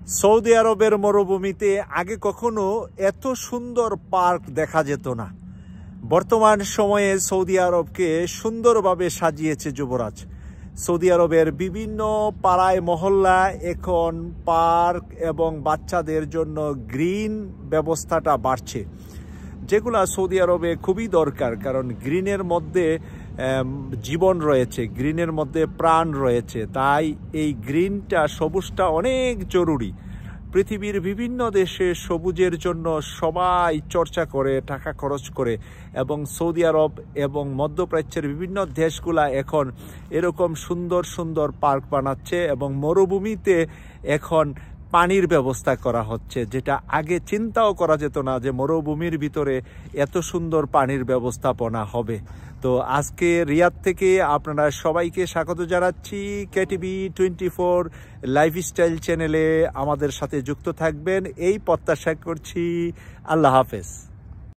Saudi আরবের মরুভূমিতে আগে কখনো এত সুন্দর পার্ক দেখা যেত না। বর্তমান সময়ে সৌদি আরবকে সুন্দরভাবে সাজিয়েছে যুবরাজ। সৌদি আরবের বিভিন্ন পাড়ায় মহল্লা এখন পার্ক এবং বাচ্চাদের জন্য গ্রিন ব্যবস্থাটা বাড়ছে, যেগুলা সৌদি আরবে খুবই দরকার। কারণ গ্রিনের মধ্যে জীবন রয়েছে, গ্রিনের মধ্যে প্রাণ রয়েছে। তাই এই গ্রিনটা, সবুজটা অনেক জরুরি। পৃথিবীর বিভিন্ন দেশে সবুজের জন্য সবাই চর্চা করে, টাকা খরচ করে, এবং সৌদি আরব এবং মধ্যপ্রাচ্যের বিভিন্ন দেশগুলা এখন এরকম সুন্দর সুন্দর পার্ক বানাচ্ছে এবং মরুভূমিতে এখন পানির ব্যবস্থা করা হচ্ছে, যেটা আগে চিন্তাও করা যেত না যে মরুভূমির ভিতরে এত সুন্দর পানির ব্যবস্থাপনা হবে। তো আজকে রিয়াদ থেকে আপনারা সবাইকে স্বাগত জানাচ্ছি। কেটিভি 24 লাইফস্টাইল চ্যানেলে আমাদের সাথে যুক্ত থাকবেন এই প্রত্যাশা করছি। আল্লাহ হাফেজ।